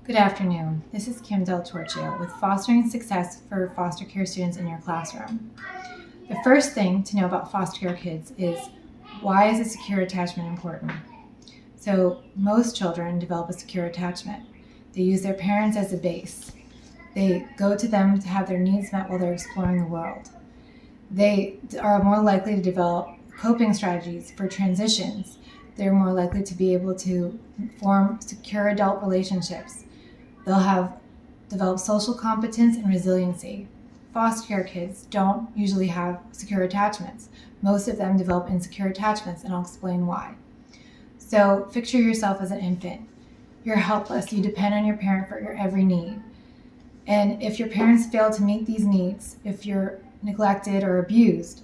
Good afternoon. This is Kim Del Torchio with Fostering Success for Foster Care Students in Your Classroom. The first thing to know about foster care kids is, why is a secure attachment important? So most children develop a secure attachment. They use their parents as a base. They go to them to have their needs met while they're exploring the world. They are more likely to develop coping strategies for transitions. They're more likely to be able to form secure adult relationships. They'll have developed social competence and resiliency. Foster care kids don't usually have secure attachments. Most of them develop insecure attachments, and I'll explain why. So picture yourself as an infant. You're helpless. You depend on your parent for your every need. And if your parents fail to meet these needs, if you're neglected or abused,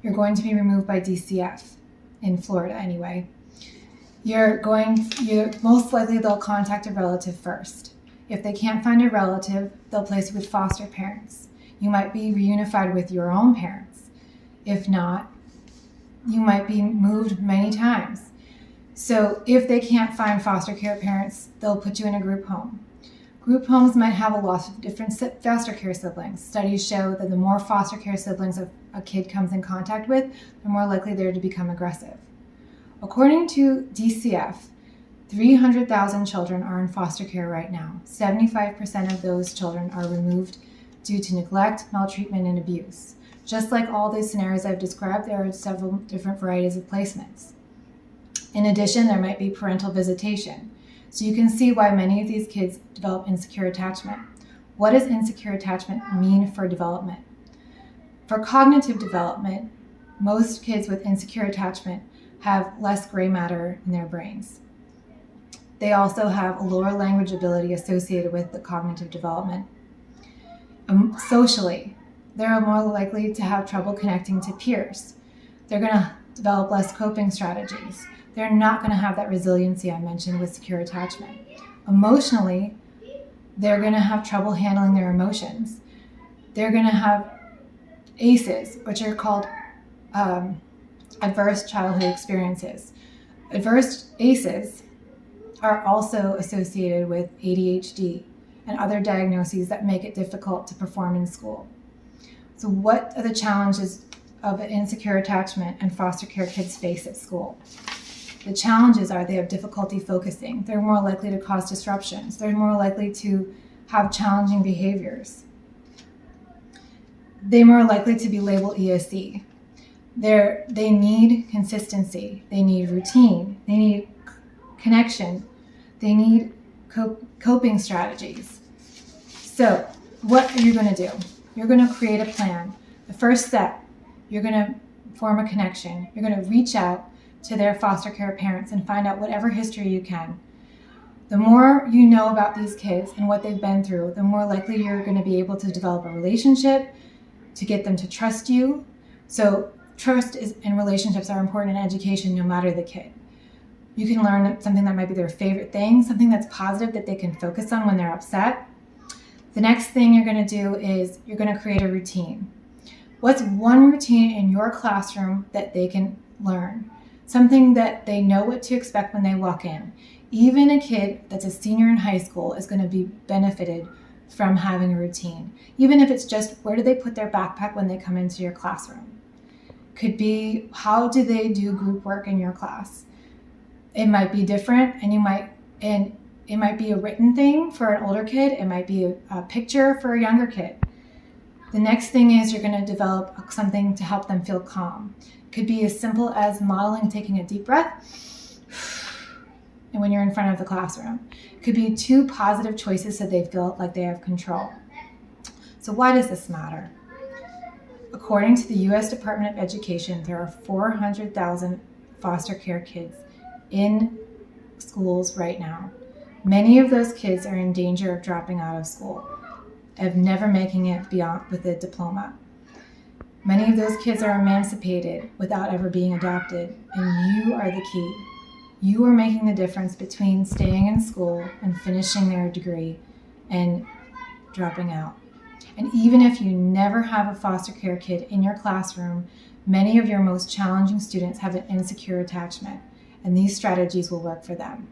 you're going to be removed by DCF, in Florida anyway. You're most likely they'll contact a relative first. If they can't find a relative, they'll place you with foster parents. You might be reunified with your own parents. If not, you might be moved many times. So if they can't find foster care parents, they'll put you in a group home. Group homes might have a lot of different foster care siblings. Studies show that the more foster care siblings a kid comes in contact with, the more likely they're to become aggressive. According to DCF, 300,000 children are in foster care right now. 75% of those children are removed due to neglect, maltreatment, and abuse. Just like all these scenarios I've described, there are several different varieties of placements. In addition, there might be parental visitation. So you can see why many of these kids develop insecure attachment. What does insecure attachment mean for development? For cognitive development, most kids with insecure attachment have less gray matter in their brains. They also have a lower language ability associated with the cognitive development. Socially, they're more likely to have trouble connecting to peers. They're going to develop less coping strategies. They're not going to have that resiliency I mentioned with secure attachment. Emotionally, they're going to have trouble handling their emotions. They're going to have ACEs, which are called adverse childhood experiences. Adverse ACEs are also associated with ADHD and other diagnoses that make it difficult to perform in school. So what are the challenges of an insecure attachment and foster care kids face at school? The challenges are they have difficulty focusing. They're more likely to cause disruptions. They're more likely to have challenging behaviors. They're more likely to be labeled ESE. They need consistency. They need routine. They need connection. They need coping strategies. So what are you going to do? You're going to create a plan. The first step, you're going to form a connection. You're going to reach out to their foster care parents and find out whatever history you can. The more you know about these kids and what they've been through, the more likely you're going to be able to develop a relationship, to get them to trust you. So trust and relationships are important in education no matter the kid. You can learn something that might be their favorite thing, something that's positive that they can focus on when they're upset. The next thing you're going to do is you're going to create a routine. What's one routine in your classroom that they can learn? Something that they know what to expect when they walk in. Even a kid that's a senior in high school is going to be benefited from having a routine. Even if it's just, where do they put their backpack when they come into your classroom? Could be, how do they do group work in your class? It might be different, and it might be a written thing for an older kid. It might be a picture for a younger kid. The next thing is you're going to develop something to help them feel calm. It could be as simple as modeling taking a deep breath and when you're in front of the classroom. It could be 2 positive choices so they feel like they have control. So why does this matter? According to the U.S. Department of Education, there are 400,000 foster care kids in schools right now. Many of those kids are in danger of dropping out of school, of never making it beyond with a diploma. Many of those kids are emancipated without ever being adopted, and you are the key. You are making the difference between staying in school and finishing their degree and dropping out. And even if you never have a foster care kid in your classroom, many of your most challenging students have an insecure attachment, and these strategies will work for them.